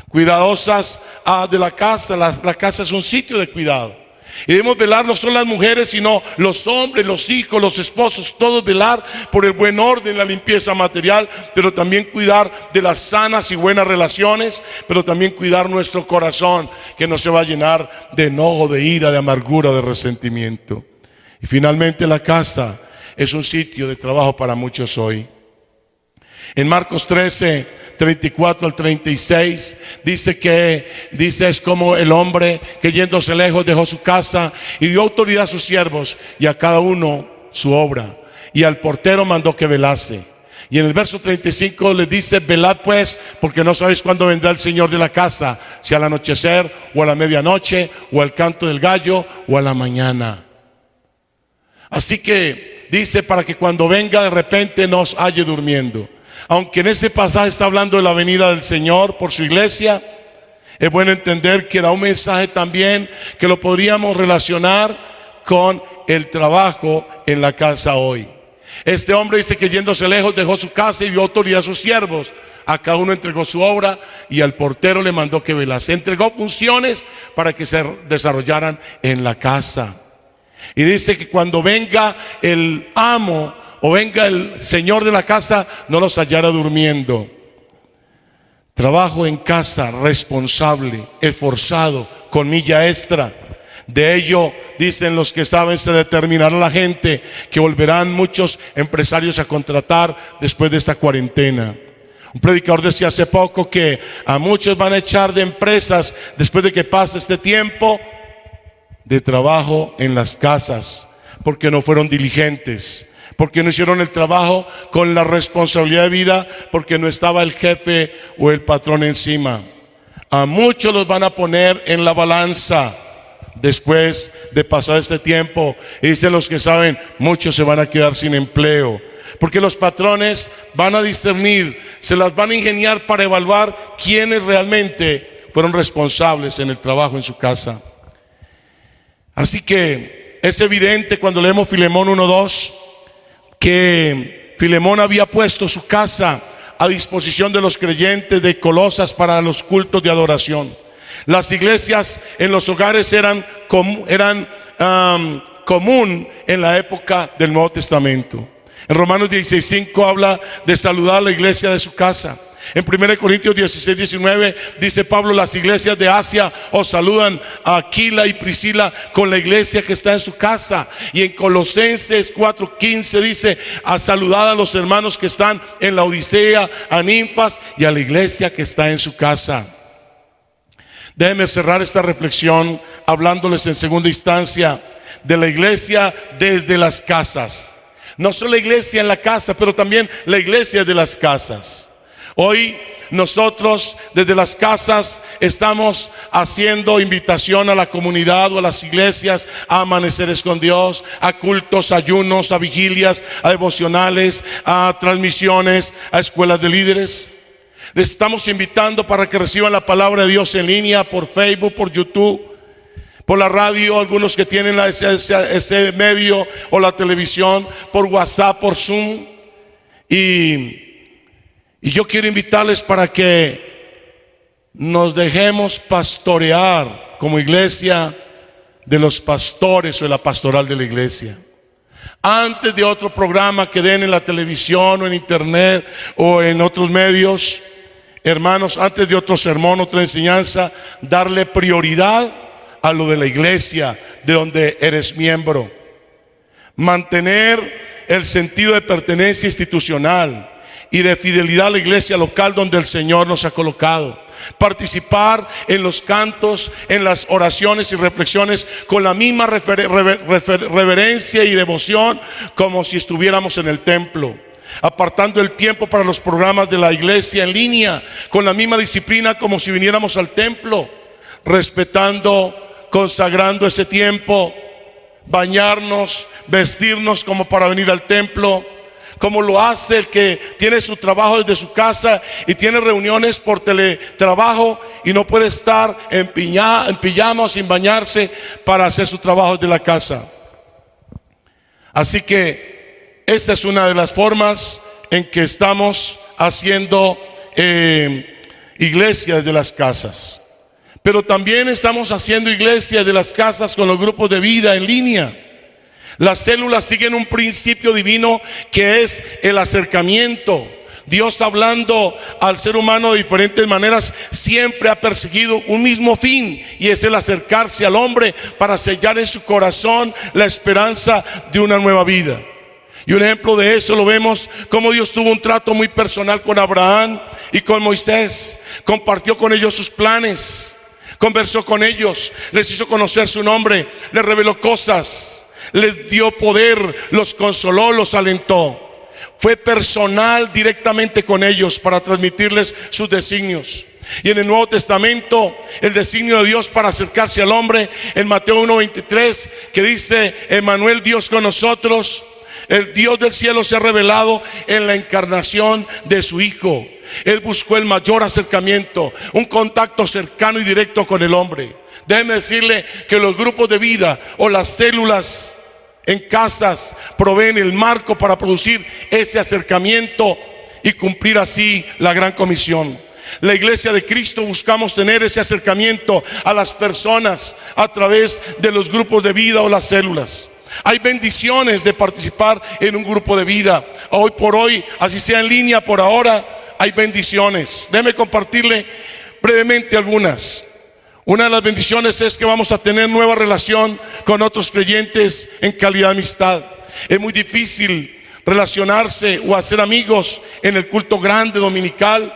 cuidadosas de la casa. La casa es un sitio de cuidado. Y debemos velar no solo las mujeres, sino los hombres, los hijos, los esposos, todos velar por el buen orden, la limpieza material, pero también cuidar de las sanas y buenas relaciones, pero también cuidar nuestro corazón, que no se va a llenar de enojo, de ira, de amargura, de resentimiento. Y finalmente la casa es un sitio de trabajo para muchos hoy. En Marcos 13:34 al 36 dice es como el hombre que yéndose lejos dejó su casa y dio autoridad a sus siervos y a cada uno su obra, y al portero mandó que velase. Y en el verso 35 les dice: velad pues, porque no sabéis cuándo vendrá el Señor de la casa, si al anochecer o a la medianoche o al canto del gallo o a la mañana. Así que dice, para que cuando venga de repente nos halle durmiendo. Aunque en ese pasaje está hablando de la venida del Señor por su iglesia, es bueno entender que da un mensaje también que lo podríamos relacionar con el trabajo en la casa hoy. Este hombre dice que yéndose lejos dejó su casa y dio autoridad a sus siervos A cada uno entregó su obra y al portero le mandó que velase. Entregó funciones para que se desarrollaran en la casa. Y dice que cuando venga el amo o venga el señor de la casa, no los hallara durmiendo. Trabajo en casa, responsable, esforzado, con milla extra. De ello, dicen los que saben, se determinará la gente, que volverán muchos empresarios a contratar después de esta cuarentena. Un predicador decía hace poco que a muchos van a echar de empresas después de que pase este tiempo de trabajo en las casas, porque no fueron diligentes, porque no hicieron el trabajo con la responsabilidad de vida, porque no estaba el jefe o el patrón encima. A muchos los van a poner en la balanza después de pasar este tiempo, y dicen los que saben, muchos se van a quedar sin empleo, porque los patrones van a discernir, se las van a ingeniar para evaluar quiénes realmente fueron responsables en el trabajo en su casa. Así que es evidente cuando leemos Filemón 1:2 que Filemón había puesto su casa a disposición de los creyentes de Colosas para los cultos de adoración. Las iglesias en los hogares eran común en la época del Nuevo Testamento. En Romanos 16:5 habla de saludar a la iglesia de su casa. En 1 Corintios 16:19 dice Pablo: las iglesias de Asia os saludan, a Aquila y Priscila, con la iglesia que está en su casa. Y en Colosenses 4:15 dice: a saludar a los hermanos que están en la Odisea, a Ninfas y a la iglesia que está en su casa. Déjenme cerrar esta reflexión hablándoles en segunda instancia de la iglesia desde las casas. No solo la iglesia en la casa, pero también la iglesia de las casas. Hoy nosotros desde las casas estamos haciendo invitación a la comunidad o a las iglesias a amaneceres con Dios, a cultos, a ayunos, a vigilias, a devocionales, a transmisiones, a escuelas de líderes. Les estamos invitando para que reciban la palabra de Dios en línea, por Facebook, por YouTube, por la radio, algunos que tienen ese medio, o la televisión, por WhatsApp, por Zoom. Y yo quiero invitarles para que nos dejemos pastorear como iglesia de los pastores o de la pastoral de la iglesia. Antes de otro programa que den en la televisión o en internet o en otros medios, hermanos, antes de otro sermón, otra enseñanza, darle prioridad a lo de la iglesia de donde eres miembro. Mantener el sentido de pertenencia institucional y de fidelidad a la iglesia local donde el Señor nos ha colocado. Participar en los cantos, en las oraciones y reflexiones con la misma reverencia y devoción como si estuviéramos en el templo. Apartando el tiempo para los programas de la iglesia en línea con la misma disciplina como si viniéramos al templo. Respetando, consagrando ese tiempo, bañarnos, vestirnos como para venir al templo, como lo hace el que tiene su trabajo desde su casa y tiene reuniones por teletrabajo y no puede estar en pijama o sin bañarse para hacer su trabajo desde la casa. Así que esa es una de las formas en que estamos haciendo iglesia desde las casas. Pero también estamos haciendo iglesia de las casas con los grupos de vida en línea. Las células siguen un principio divino que es el acercamiento. Dios, hablando al ser humano de diferentes maneras, siempre ha perseguido un mismo fin, y es el acercarse al hombre para sellar en su corazón la esperanza de una nueva vida. Y un ejemplo de eso lo vemos como Dios tuvo un trato muy personal con Abraham y con Moisés. Compartió con ellos sus planes, conversó con ellos, les hizo conocer su nombre, les reveló cosas, les dio poder, los consoló, los alentó. Fue personal directamente con ellos para transmitirles sus designios. Y en el Nuevo Testamento, el designio de Dios para acercarse al hombre, en Mateo 1:23, que dice: Emmanuel, Dios con nosotros. El Dios del cielo se ha revelado en la encarnación de su Hijo. Él buscó el mayor acercamiento, un contacto cercano y directo con el hombre. Déjeme decirle que los grupos de vida o las células en casas proveen el marco para producir ese acercamiento y cumplir así la gran comisión. La iglesia de Cristo buscamos tener ese acercamiento a las personas a través de los grupos de vida o las células. Hay bendiciones de participar en un grupo de vida. Hoy por hoy, así sea en línea por ahora, hay bendiciones. Déjeme compartirle brevemente algunas. Una de las bendiciones es que vamos a tener nueva relación con otros creyentes en calidad de amistad. Es muy difícil relacionarse o hacer amigos en el culto grande dominical,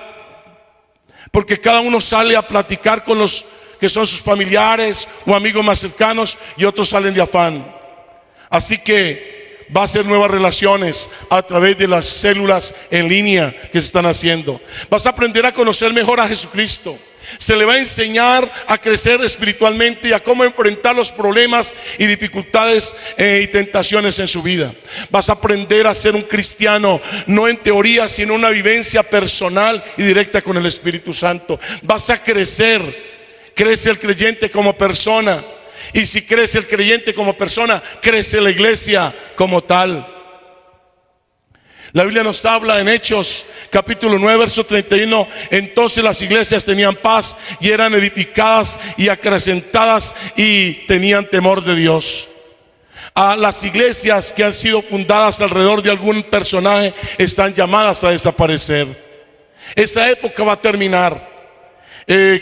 porque cada uno sale a platicar con los que son sus familiares o amigos más cercanos, y otros salen de afán. Así que va a ser nuevas relaciones a través de las células en línea que se están haciendo. Vas a aprender a conocer mejor a Jesucristo. Se le va a enseñar a crecer espiritualmente y a cómo enfrentar los problemas y dificultades y tentaciones en su vida. Vas a aprender a ser un cristiano, no en teoría, sino una vivencia personal y directa con el Espíritu Santo. Vas a crecer. Crece el creyente como persona. Y si crece el creyente como persona, crece la iglesia como tal. La Biblia nos habla en Hechos capítulo 9 verso 31. Entonces las iglesias tenían paz y eran edificadas y acrecentadas y tenían temor de Dios. A las iglesias que han sido fundadas alrededor de algún personaje están llamadas a desaparecer. Esa época va a terminar.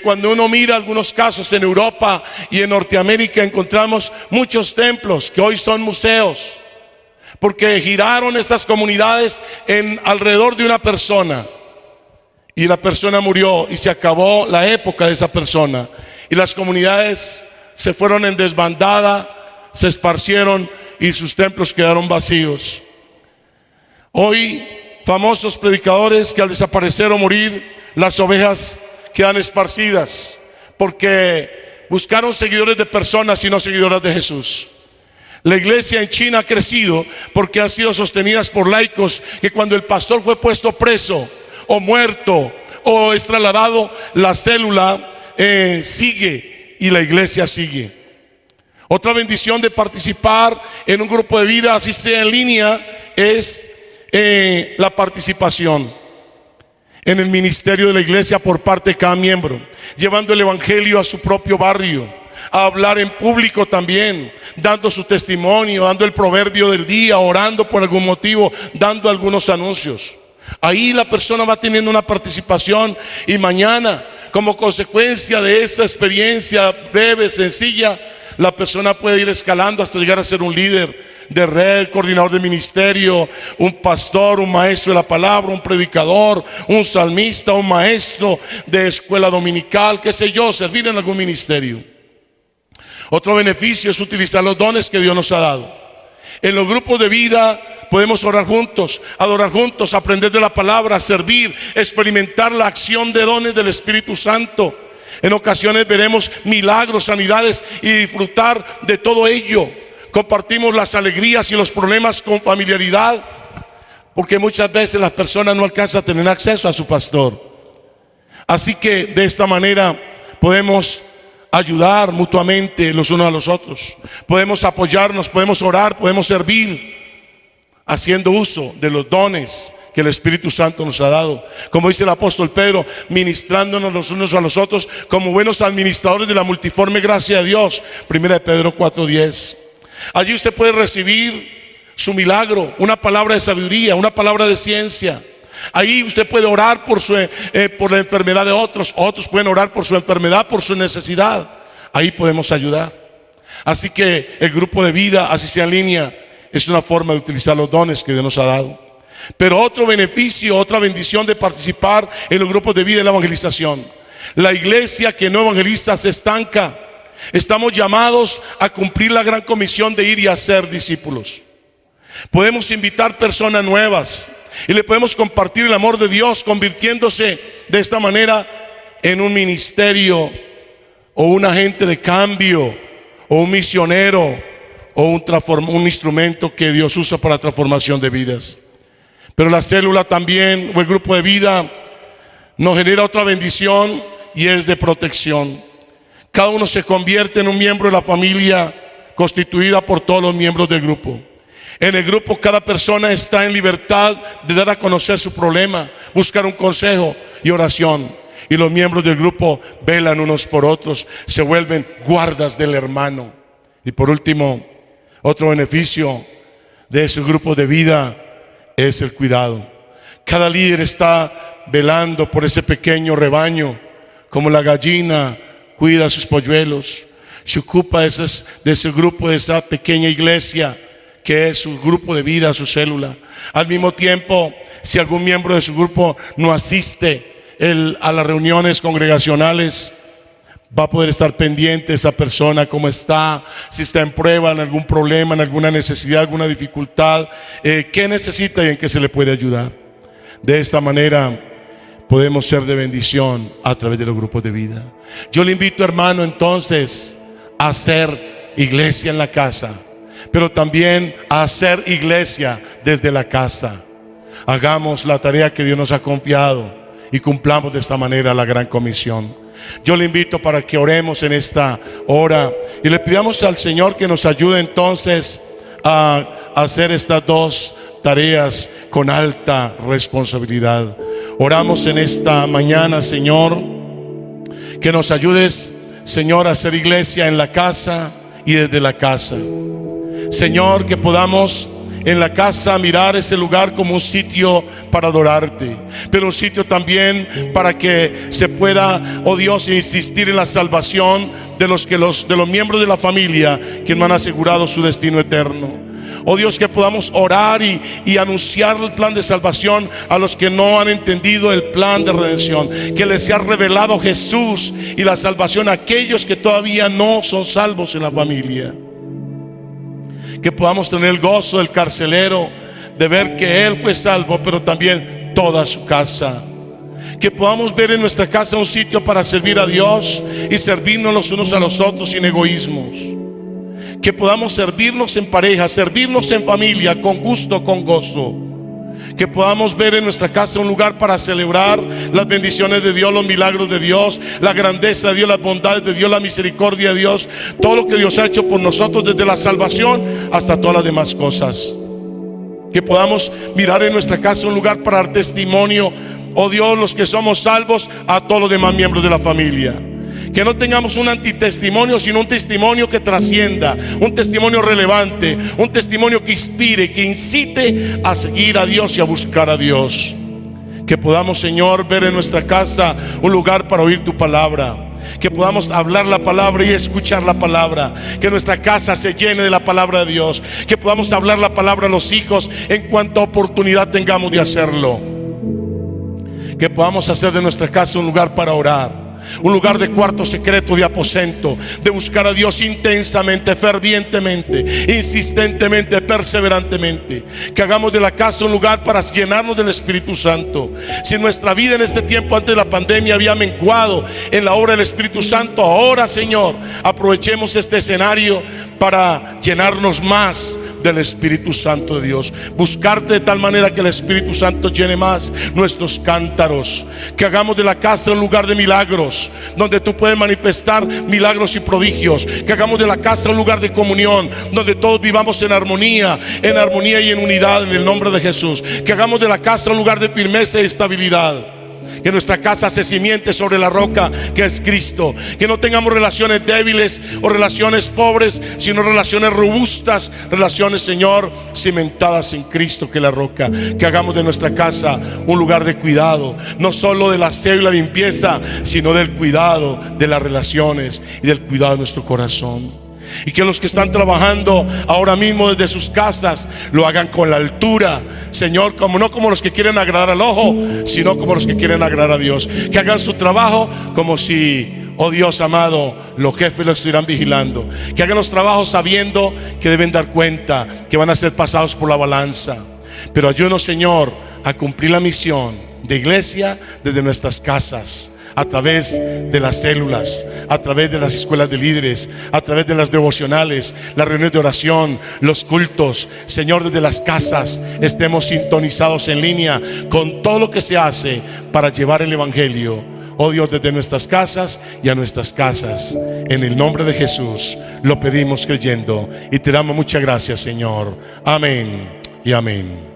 Cuando uno mira algunos casos en Europa y en Norteamérica, encontramos muchos templos que hoy son museos, porque giraron estas comunidades alrededor de una persona, y la persona murió y se acabó la época de esa persona, y las comunidades se fueron en desbandada, se esparcieron y sus templos quedaron vacíos. Hoy famosos predicadores que al desaparecer o morir, las ovejas quedan esparcidas porque buscaron seguidores de personas y no seguidoras de Jesús. La iglesia en China ha crecido porque han sido sostenidas por laicos que cuando el pastor fue puesto preso o muerto o es trasladado, la célula sigue y la iglesia sigue. Otra bendición de participar en un grupo de vida, así sea en línea, es la participación en el ministerio de la iglesia por parte de cada miembro, llevando el evangelio a su propio barrio, a hablar en público también, dando su testimonio, dando el proverbio del día, orando por algún motivo, dando algunos anuncios. Ahí la persona va teniendo una participación, y mañana, como consecuencia de esa experiencia breve, sencilla, la persona puede ir escalando hasta llegar a ser un líder de red, coordinador de ministerio, un pastor, un maestro de la palabra, un predicador, un salmista, un maestro de escuela dominical, qué sé yo, servir en algún ministerio. Otro beneficio es utilizar los dones que Dios nos ha dado. En los grupos de vida podemos orar juntos, adorar juntos, aprender de la palabra, servir, experimentar la acción de dones del Espíritu Santo. En ocasiones veremos milagros, sanidades y disfrutar de todo ello. Compartimos las alegrías y los problemas con familiaridad, porque muchas veces las personas no alcanzan a tener acceso a su pastor. Así que de esta manera podemos ayudar mutuamente los unos a los otros. Podemos apoyarnos, podemos orar, podemos servir, haciendo uso de los dones que el Espíritu Santo nos ha dado. Como dice el apóstol Pedro, ministrándonos los unos a los otros como buenos administradores de la multiforme gracia de Dios. 1 Pedro 4:10. Allí usted puede recibir su milagro, una palabra de sabiduría, una palabra de ciencia. Ahí usted puede orar por la enfermedad de otros. Otros pueden orar por su enfermedad, por su necesidad. Ahí podemos ayudar. Así que el grupo de vida, así sea en línea, es una forma de utilizar los dones que Dios nos ha dado. Pero otro beneficio, otra bendición de participar en los grupos de vida es la evangelización. La iglesia que no evangeliza se estanca. Estamos llamados a cumplir la gran comisión de ir y hacer discípulos. Podemos invitar personas nuevas y le podemos compartir el amor de Dios, convirtiéndose de esta manera en un ministerio o un agente de cambio o un misionero o un instrumento que Dios usa para la transformación de vidas. Pero la célula también, o el grupo de vida, nos genera otra bendición, y es de protección. Cada uno se convierte en un miembro de la familia constituida por todos los miembros del grupo. En el grupo cada persona está en libertad de dar a conocer su problema, buscar un consejo y oración. Y los miembros del grupo velan unos por otros, se vuelven guardas del hermano. Y por último, otro beneficio de ese grupo de vida es el cuidado. Cada líder está velando por ese pequeño rebaño, como la gallina cuida a sus polluelos. Se ocupa de ese grupo, de esa pequeña iglesia que es su grupo de vida, su célula. Al mismo tiempo, si algún miembro de su grupo no asiste a las reuniones congregacionales, va a poder estar pendiente esa persona, cómo está, si está en prueba, en algún problema, en alguna necesidad, alguna dificultad, qué necesita y en qué se le puede ayudar. De esta manera podemos ser de bendición a través de los grupos de vida. Yo le invito, hermano, entonces a hacer iglesia en la casa, pero también a hacer iglesia desde la casa. Hagamos la tarea que Dios nos ha confiado y cumplamos de esta manera la gran comisión. Yo le invito para que oremos en esta hora y le pidamos al Señor que nos ayude entonces a hacer estas dos tareas con alta responsabilidad. Oramos en esta mañana, Señor, que nos ayudes, Señor, a hacer iglesia en la casa y desde la casa. Señor, que podamos en la casa mirar ese lugar como un sitio para adorarte, pero un sitio también para que se pueda, oh Dios, insistir en la salvación de los miembros de la familia que no han asegurado su destino eterno. Oh Dios, que podamos orar y anunciar el plan de salvación a los que no han entendido el plan de redención, que les sea revelado Jesús y la salvación a aquellos que todavía no son salvos en la familia. Que podamos tener el gozo del carcelero de ver que él fue salvo, pero también toda su casa. Que podamos ver en nuestra casa un sitio para servir a Dios y servirnos los unos a los otros sin egoísmos. Que podamos servirnos en pareja, servirnos en familia, con gusto, con gozo. Que podamos ver en nuestra casa un lugar para celebrar las bendiciones de Dios, los milagros de Dios, la grandeza de Dios, las bondades de Dios, la misericordia de Dios, todo lo que Dios ha hecho por nosotros desde la salvación hasta todas las demás cosas. Que podamos mirar en nuestra casa un lugar para dar testimonio, oh Dios, los que somos salvos, a todos los demás miembros de la familia. Que no tengamos un antitestimonio, sino un testimonio que trascienda, un testimonio relevante, un testimonio que inspire, que incite a seguir a Dios y a buscar a Dios. Que podamos, Señor, ver en nuestra casa un lugar para oír tu palabra. Que podamos hablar la palabra y escuchar la palabra. Que nuestra casa se llene de la palabra de Dios. Que podamos hablar la palabra a los hijos en cuanta oportunidad tengamos de hacerlo. Que podamos hacer de nuestra casa un lugar para orar, un lugar de cuarto secreto, de aposento, de buscar a Dios intensamente, fervientemente, insistentemente, perseverantemente. Que hagamos de la casa un lugar para llenarnos del Espíritu Santo. Si nuestra vida en este tiempo antes de la pandemia había menguado en la obra del Espíritu Santo, ahora, Señor, aprovechemos este escenario para llenarnos más del Espíritu Santo de Dios. Buscarte de tal manera que el Espíritu Santo llene más nuestros cántaros. Que hagamos de la casa un lugar de milagros, donde tú puedes manifestar milagros y prodigios. Que hagamos de la casa un lugar de comunión, donde todos vivamos en armonía y en unidad en el nombre de Jesús. Que hagamos de la casa un lugar de firmeza y estabilidad. Que nuestra casa se cimiente sobre la roca que es Cristo. Que no tengamos relaciones débiles o relaciones pobres, sino relaciones robustas, relaciones, Señor, cimentadas en Cristo, que es la roca. Que hagamos de nuestra casa un lugar de cuidado, no solo de la aseo y la limpieza, sino del cuidado de las relaciones y del cuidado de nuestro corazón. Y que los que están trabajando ahora mismo desde sus casas lo hagan con la altura, Señor, no como los que quieren agradar al ojo, sino como los que quieren agradar a Dios. Que hagan su trabajo como si, oh Dios amado, los jefes lo estuvieran vigilando. Que hagan los trabajos sabiendo que deben dar cuenta, que van a ser pasados por la balanza. Pero ayúdanos, Señor, a cumplir la misión de iglesia desde nuestras casas, a través de las células, a través de las escuelas de líderes, a través de las devocionales, las reuniones de oración, los cultos. Señor, desde las casas estemos sintonizados en línea con todo lo que se hace para llevar el Evangelio, oh Dios, desde nuestras casas y a nuestras casas. En el nombre de Jesús lo pedimos creyendo y te damos muchas gracias, Señor. Amén y amén.